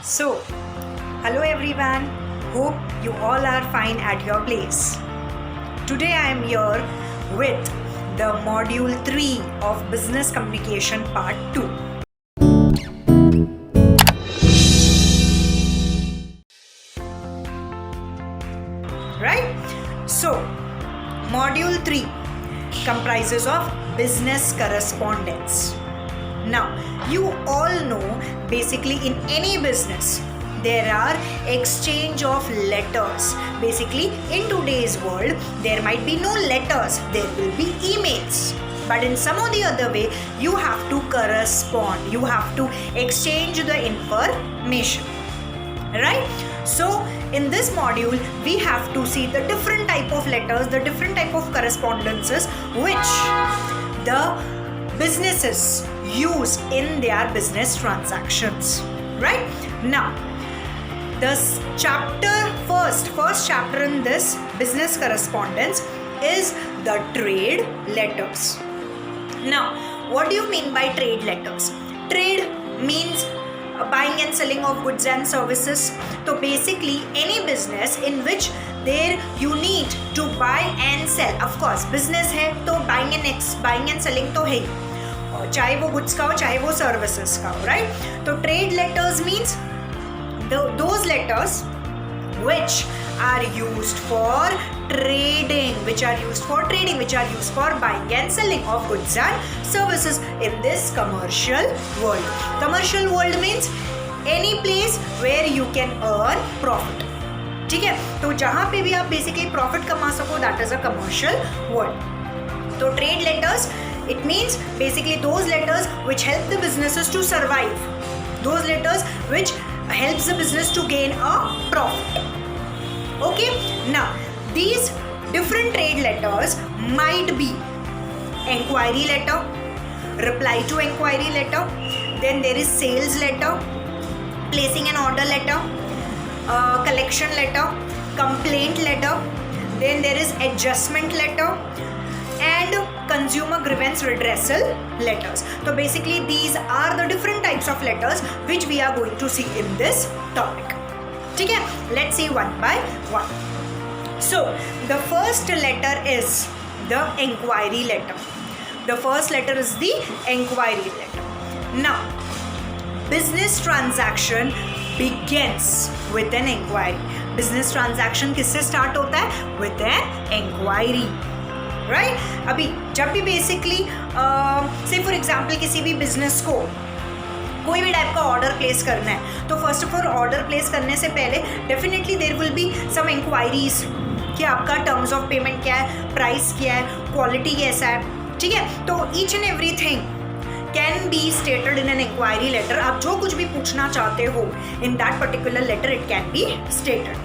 So, hello everyone. Hope you all are fine at your place. Today I am here with the module 3 of Business Communication Part 2. Right? So, module 3 comprises of business correspondence. Now, you all know basically in any business there are exchange of letters. Basically in today's world there might be no letters, there will be emails. But in some or the other way you have to correspond, you have to exchange the information. Right? So in this module we have to see the different type of letters, the different type of correspondences which the businesses use in their business transactions. Right? Now, this first chapter in this business correspondence is the trade letters. Now, what do you mean by trade letters? Trade means buying and selling of goods and services. So basically any business in which there you need to buy and sell. Of course business है तो buying and selling तो है ही, चाहे वो goods का हो चाहे वो सर्विसेज का हो. राइट? तो trade letters means those letters which are used for trading, which are used for buying and selling of goods and services in this commercial world. Commercial world means any place where you can earn profit. ठीक है? तो जहाँ पे भी आप basically profit कमा सको, that is a commercial world. तो trade letters, it means basically those letters which help the businesses to survive, those letters which helps the business to gain a profit. Okay, now these different trade letters might be enquiry letter, reply to enquiry letter, then there is sales letter, placing an order letter, collection letter, complaint letter, then there is adjustment letter and consumer grievance redressal letters. So basically these are the different types of letters which we are going to see in this topic. Okay, let's see one by one. So the first letter is the enquiry letter. The first letter is the enquiry letter. Now, business transaction begins with an inquiry. Business transaction किससे start होता है? With an inquiry. Right? अभी जब भी basically से for example किसी भी business को कोई भी टाइप का ऑर्डर प्लेस करना है, तो first of all order place करने से पहले definitely there will be some inquiries कि आपका टर्म्स ऑफ पेमेंट क्या है, प्राइस क्या है, क्वालिटी कैसा है. ठीक है? तो each and every thing can be stated in an inquiry letter. आप जो कुछ भी पूछना चाहते हो in that particular letter it can be stated.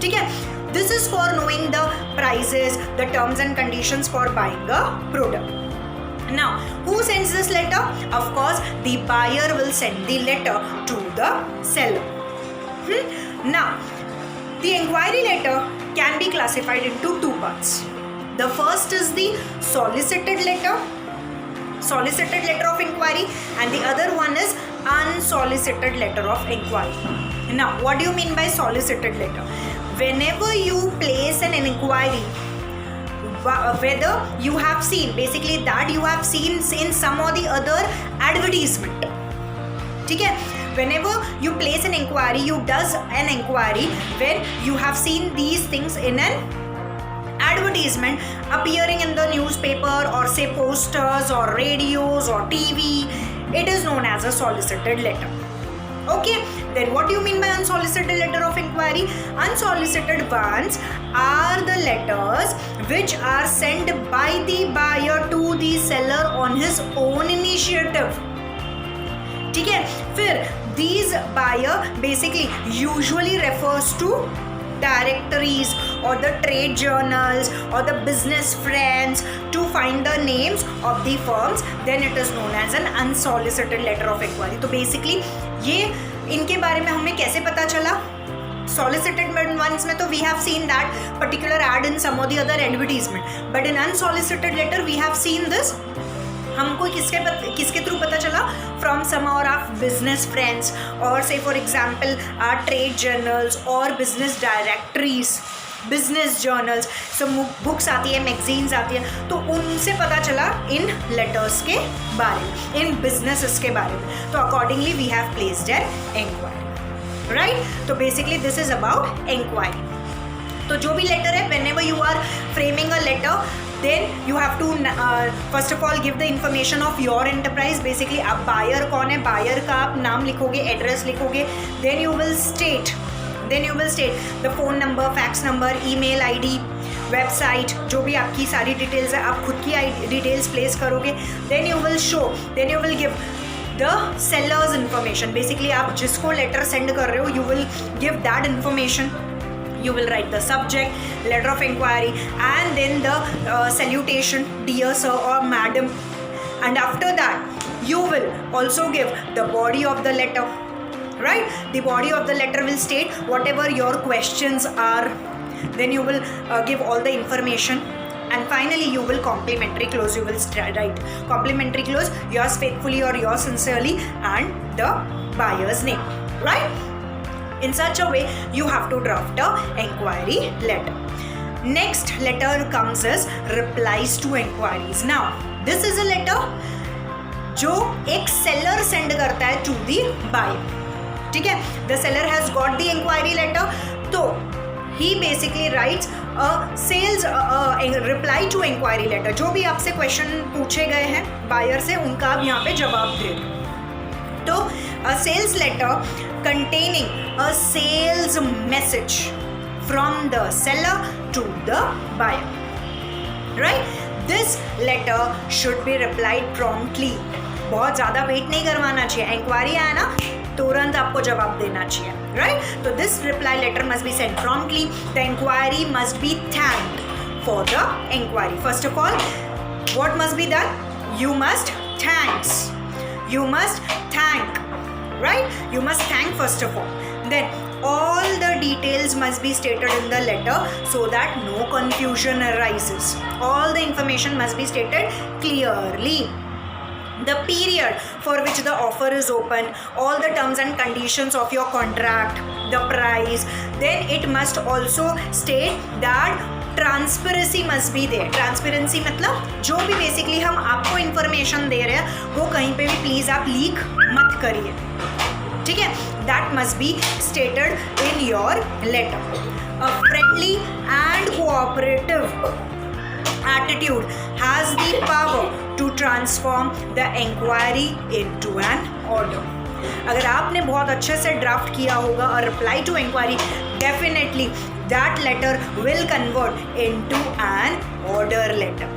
ठीक है? This is for knowing the prices, the terms and conditions for buying a product. Now, who sends this letter? Of course, the buyer will send the letter to the seller. Now, the inquiry letter can be classified into two parts. The first is the solicited letter of inquiry, and the other one is unsolicited letter of inquiry. Now, what do you mean by solicited letter? Whenever you place an inquiry, whether you have seen, basically that you have seen in some or the other advertisement. ठीक है? Whenever you place an inquiry, you does an inquiry when you have seen these things in an advertisement appearing in the newspaper or say posters or radios or TV. It is known as a solicited letter. Okay, then what do you mean by unsolicited letter of inquiry? Unsolicited ones are the letters which are sent by the buyer to the seller on his own initiative. ठीक है? फिर these buyer basically usually refers to directories or the trade journals or the business friends to find the names of the firms, then it is known as an unsolicited letter of inquiry. तो basically ये इनके बारे में हमें कैसे पता चला? Solicited ones में तो we have seen that particular ad in some or the other advertisement, but in unsolicited letter we have seen this हमको किसके थ्रू पता चला? फ्रॉम सम और ऑफ बिजनेस फ्रेंड्स और से for example or trade journals और business directories, business journals, सब books आती है, मैगजीन्स आती है, तो उनसे पता चला इन लेटर्स के बारे में, इन बिजनेसेस के बारे में. तो accordingly we have placed an inquiry, right. तो basically this is about inquiry. तो जो भी लेटर है, whenever you are framing a letter, then you have to first of all give the information of your enterprise. Basically आप buyer कौन है, buyer का आप नाम लिखोगे, एड्रेस लिखोगे, then you will state the phone number, fax number, email ID, website, जो भी आपकी सारी डिटेल्स है आप खुद की डिटेल्स प्लेस करोगे. then you will give the seller's information. Basically आप जिसको लेटर सेंड कर रहे हो, you will give that information. You will write the subject, letter of inquiry, and then the salutation, dear sir or madam. And after that, you will also give the body of the letter, right? The body of the letter will state whatever your questions are. Then you will give all the information. And finally, you will complimentary close. You will write complimentary close, yours faithfully or yours sincerely, and the buyer's name, right? In such a way, you have to draft a enquiry letter. Next letter comes as replies to enquiries. Now, this is a letter जो एक seller send करता है to the buyer. ठीक है? The seller has got the enquiry letter, तो he basically writes a sales reply to enquiry letter. जो भी आपसे question पूछे गए हैं buyer से, उनका आप यहाँ पे जवाब दे दो. तो a sales letter containing a sales message from the seller to the buyer, right? This letter should be replied promptly. बहुत ज़्यादा वेट नहीं करवाना चाहिए. इंक्वायरी आया ना, तुरंत आपको जवाब देना चाहिए, right? तो this reply letter must be sent promptly. The inquiry must be thanked for the inquiry. First of all, what must be done? You must thank, right? You must thank first of all. Then all the details must be stated in the letter so that no confusion arises. All the information must be stated clearly. The period for which the offer is open, all the terms and conditions of your contract, the price. Then it must also state that transparency must be there. Transparency मतलब जो भी basically हम आपको information दे रहे हैं वो कहीं पे भी प्लीज़ आप लीक मत करिए, ठीक है? That must be stated in your letter. A friendly and cooperative attitude has the power to transform the inquiry into an order. अगर आपने बहुत अच्छे से ड्राफ्ट किया होगा और reply to inquiry, definitely that letter will convert into an order letter.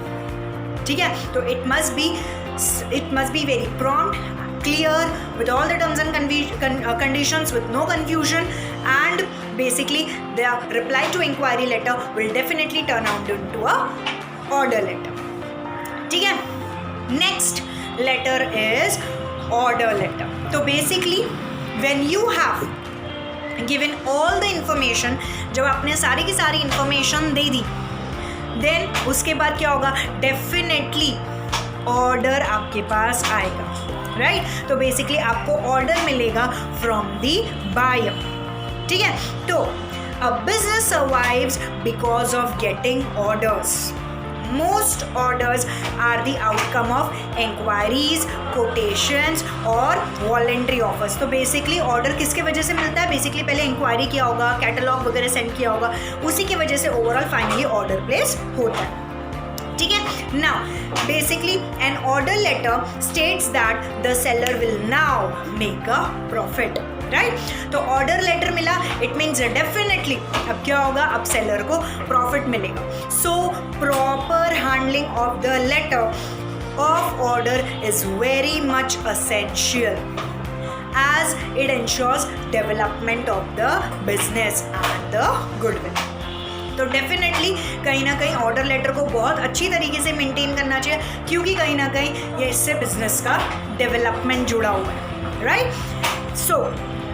ठीक है? तो it must be very prompt, clear, with all the terms and conditions, with no confusion, and basically the reply to inquiry letter will definitely turn out into a order letter. ठीक है? Next letter is order letter. तो basically when you have given all the information, जब आपने सारी की सारी information दे दी, then उसके बाद क्या होगा? डेफिनेटली ऑर्डर आपके पास आएगा, राइट? तो बेसिकली आपको ऑर्डर मिलेगा फ्रॉम द बायर. ठीक है? तो a business survives because of getting orders. Most orders are the outcome of enquiries, quotations और voluntary offers. तो basically order किसके वजह से मिलता है? basically पहले inquiry किया होगा, कैटलॉग वगैरह सेंड किया होगा, उसी की वजह से overall finally order place होता है. ठीक है? Now basically an order letter states that the seller will now make a profit. Right? तो ऑर्डर लेटर मिला, इट मीन्स डेफिनेटली अब क्या होगा? अब सेलर को प्रॉफिट मिलेगा. So proper handling of the letter of order is very much essential as it ensures development of the business and the goodwill. तो definitely कहीं ना कहीं ऑर्डर लेटर को बहुत अच्छी तरीके से मेंटेन करना चाहिए, क्योंकि कहीं ना कहीं ये इससे बिजनेस का डेवलपमेंट जुड़ा हुआ है, राइट? सो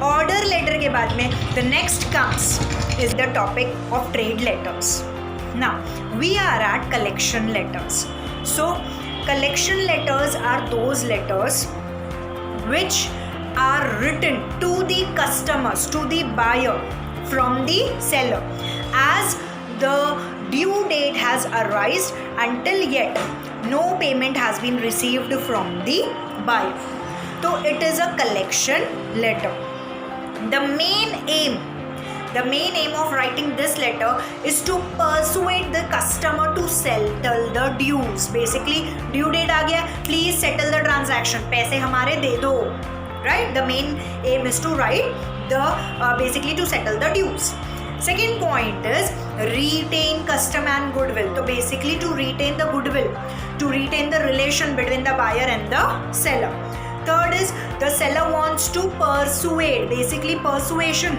ऑर्डर लेटर के बाद में the next comes is the topic of trade letters. Now we are at collection letters. So Collection letters are those letters which are written to the customers, to the buyer from the seller, as the due date has arisen until yet no payment has been received from the buyer. So it is a collection letter. The main aim of writing this letter is to persuade the customer to settle the dues. Basically, due date आ गया, please settle the transaction, पैसे हमारे दे दो, right? The main aim is to write basically to settle the dues. Second point is retain custom and goodwill. So basically to retain the goodwill, to retain the relation between the buyer and the seller. Third is the seller wants to persuade, basically persuasion.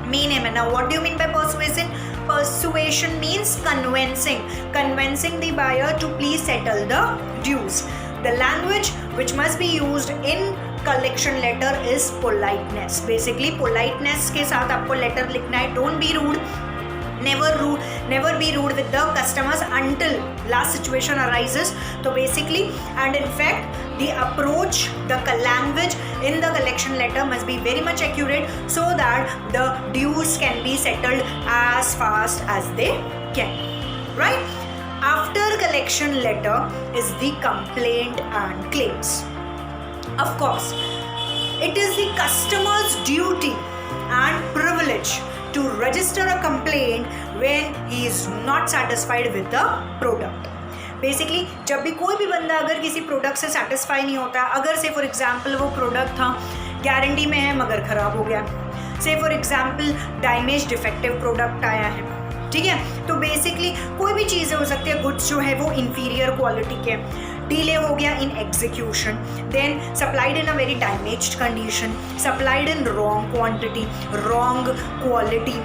Main aim. Now what do you mean by persuasion? Persuasion means convincing the buyer to please settle the dues. The language which must be used in collection letter is politeness. Basically politeness के साथ आपको letter लिखना है. Don't be rude. Never be rude with the customers until last situation arises. So basically, and in fact, the approach, the language in the collection letter must be very much accurate so that the dues can be settled as fast as they can. Right? After collection letter is the complaint and claims. Of course, it is the customer's duty and privilege to register a complaint when he is not satisfied with the product. Basically, जब भी कोई भी बंदा अगर किसी product से satisfy नहीं होता, अगर से फॉर एग्जांपल वो प्रोडक्ट था गारंटी में है मगर ख़राब हो गया, से for example damage defective product आया है, ठीक है, तो बेसिकली कोई भी चीज़ें हो सकती है, गुड्स जो है वो इन्फीरियर क्वालिटी के, डिले हो गया in execution, then supplied in a very damaged condition, supplied in wrong quantity, wrong quality,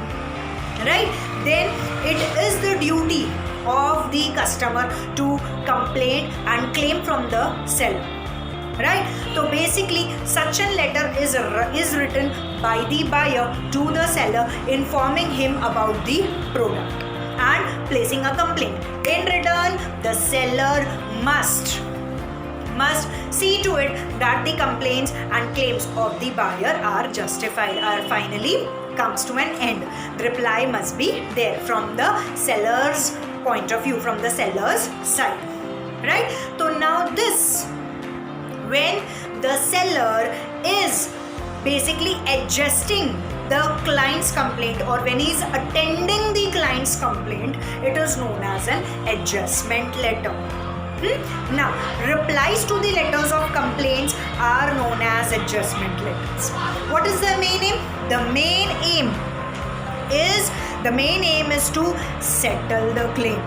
right, then it is the duty of the customer to complain and claim from the seller, right? So basically such a letter is written by the buyer to the seller informing him about the product and placing a complaint. In return, the seller must see to it that the complaints and claims of the buyer are justified, are finally comes to an end. The reply must be there from the seller's point of view, from the seller's side, right? So now this, when the seller is basically adjusting the client's complaint or when he is attending the client's complaint, it is known as an adjustment letter. Now, replies to the letters of complaints are known as adjustment letters. What is the main aim? The main aim is to settle the claim.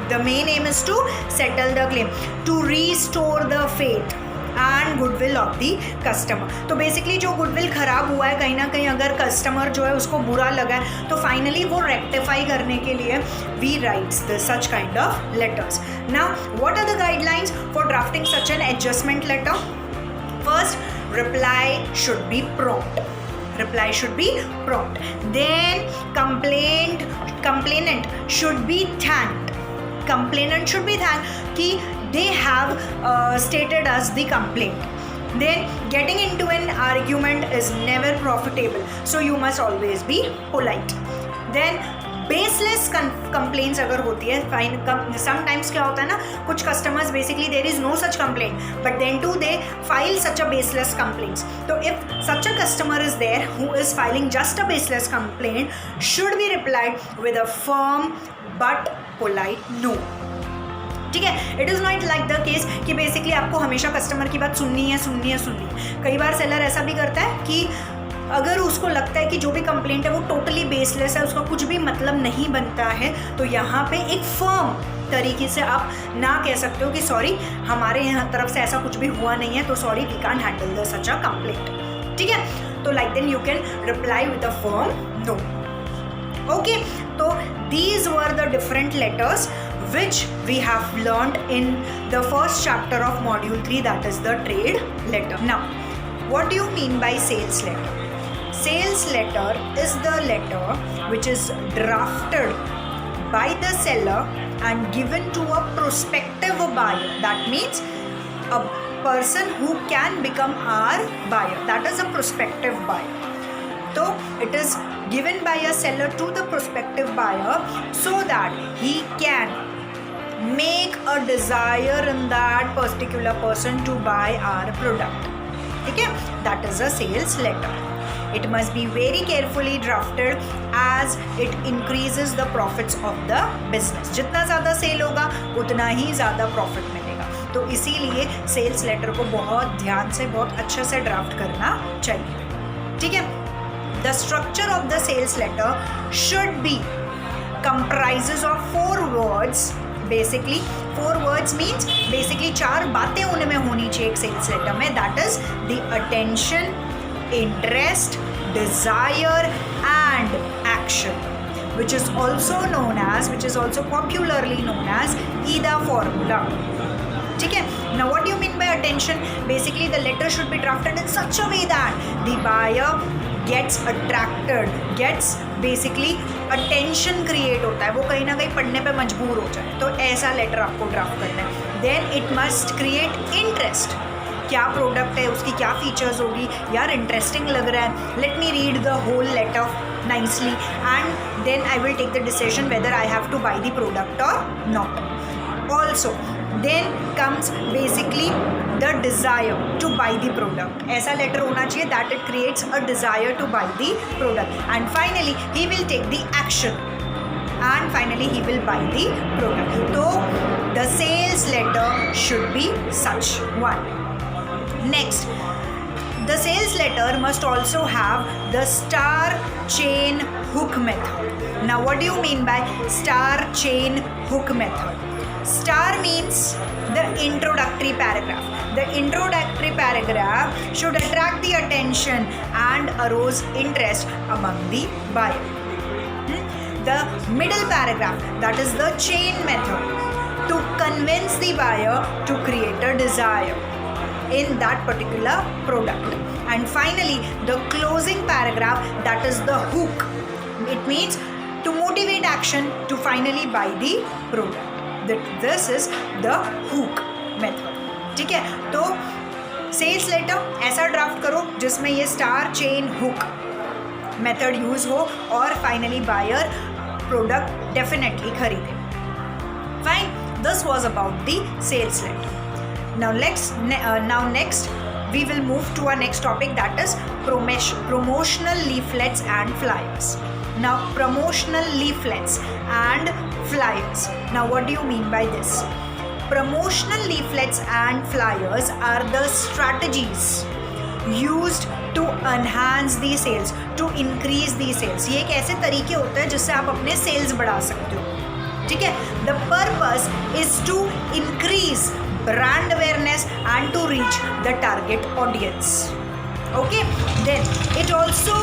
The main aim is to settle the claim, to restore the faith and goodwill of the customer. तो basically जो goodwill खराब हुआ है कहीं ना कहीं अगर customer जो है उसको बुरा लगा है तो finally वो rectify करने के लिए we write such kind of letters. Now what are the guidelines for drafting such an adjustment letter? First, reply should be prompt. Reply should be prompt. Then complainant should be thanked. Complainant should be thanked कि they have stated us the complaint. Then getting into an argument is never profitable, so you must always be polite. Then baseless complaints अगर होती है, fine, sometimes क्या होता है ना, कुछ customers basically there is no such complaint, but then too they file such a baseless complaints. So if such a customer is there who is filing just a baseless complaint, should be replied with a firm but polite no. ठीक है, it is not like the case कि basically आपको हमेशा customer की बात सुननी है. कई बार सेलर ऐसा भी करता है कि अगर उसको लगता है कि जो भी कंप्लेंट है वो टोटली बेसलेस है, उसका कुछ भी मतलब नहीं बनता है, तो यहाँ पे एक फर्म तरीके से आप ना कह सकते हो कि सॉरी हमारे यहाँ तरफ से ऐसा कुछ भी हुआ नहीं है, तो sorry we can't handle the such a complaint. ठीक है, तो like then you can reply with a firm no. Okay, so these were the different letters which we have learned in the first chapter of module 3, that is the trade letter. Now, what do you mean by sales letter? Sales letter is the letter which is drafted by the seller and given to a prospective buyer. That means a person who can become our buyer. That is a prospective buyer. So it is given by a seller to the prospective buyer so that he can make a desire in that particular person to buy our product. Okay, that is a sales letter. It must be very carefully drafted as it increases the profits of the business. जितना ज़्यादा cell होगा उतना ही ज़्यादा profit मिलेगा. तो इसीलिए sales letter को बहुत ध्यान से बहुत अच्छे से ड्राफ्ट करना चाहिए. ठीक है. The structure of the sales letter should be comprises of 4 words. Basically 4 words means basically 4 बातें उनमें होनी चाहिए एक सेल्स लेटर में. That is the attention, interest, desire and action, which is also popularly known as EDA formula. ठीक है. Now what do you mean by attention? Basically the letter should be drafted in such a way that the buyer gets attracted, gets basically attention create होता है, वो कहीं ना कहीं पढ़ने पे मजबूर हो जाए. तो ऐसा लेटर आपको ड्राफ्ट करना है. Then it must create interest. क्या प्रोडक्ट है, उसकी क्या फीचर्स होगी, यार इंटरेस्टिंग लग रहा है, let me read the whole letter nicely and then I will take the decision whether I have to buy the product or not. Also then comes basically the desire to buy the product. ऐसा letter होना चाहिए that it creates a desire to buy the product, and finally he will take the action and finally he will buy the product. So the sales letter should be such one. Next, the sales letter must also have the star chain hook method. Now what do you mean by star chain hook method? Star means the introductory paragraph. The introductory paragraph should attract the attention and arouse interest among the buyer. The middle paragraph, that is the chain method, to convince the buyer to create a desire in that particular product. And finally the closing paragraph, that is the hook. It means to motivate action to finally buy the product. This is the hook method. ठीक है. तो sales letter ऐसा draft करो जिसमें ये star chain hook method use हो और finally buyer product definitely खरीदे. Fine. This was about the sales letter. Now next we will move to our next topic, that is promotional leaflets and flyers. Now promotional leaflets and flyers. Now what do you mean by this? Promotional leaflets and flyers are the strategies used to enhance the sales, to increase the sales. ये एक ऐसे तरीके होते हैं जिससे आप अपने sales बढ़ा सकते हो. ठीक है. The purpose is to increase brand awareness and to reach the target audience. Okay, then it also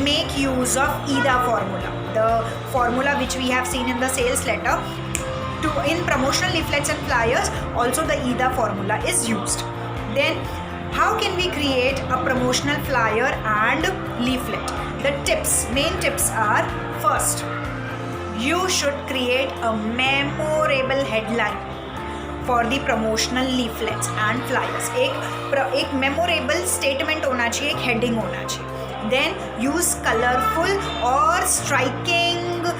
make use of EDA formula, the formula which we have seen in the sales letter. To in promotional leaflets and flyers also the EDA formula is used. Then how can we create a promotional flyer and leaflet? The tips, main tips are, first, you should create a memorable headline for the promotional leaflets and flyers. एक memorable statement होना चाहिए, एक heading होना चाहिए. Then use colorful और striking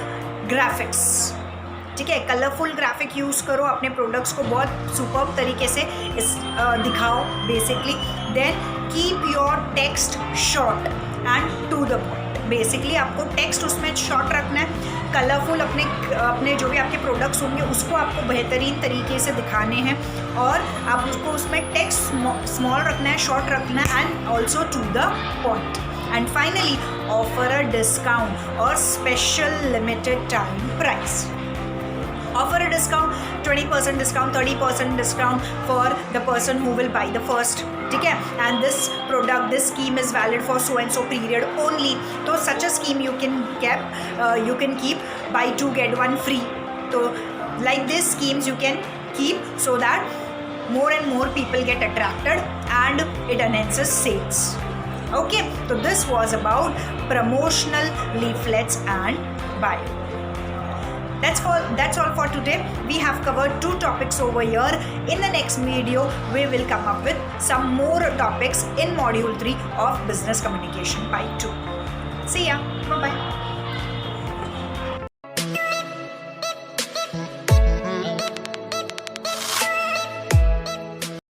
graphics. ठीक है. Colourful graphic use करो, अपने प्रोडक्ट्स को बहुत सुपर्ब तरीके से दिखाओ basically. Then keep your text short and to the point. Basically आपको टेक्स्ट उसमें शॉर्ट रखना है. कलरफुल अपने जो भी आपके प्रोडक्ट्स होंगे उसको आपको बेहतरीन तरीके से दिखाने हैं और आप उसको उसमें टेक्स्ट स्मॉल रखना है, शॉर्ट रखना है and also to the point. And finally offer a discount और special limited time price. Offer a discount, 20% discount, 30% discount for the person who will buy the first. ठीक है. And this product, this scheme is valid for so and so period only. तो such a scheme you can keep buy 2 get 1 free. So like these schemes you can keep so that more and more people get attracted and it enhances sales. Okay. So this was about promotional leaflets and buy. That's all for today. We have covered 2 topics over here. In the next video, we will come up with some more topics in module 3 of business communication by 2. See ya. Bye bye.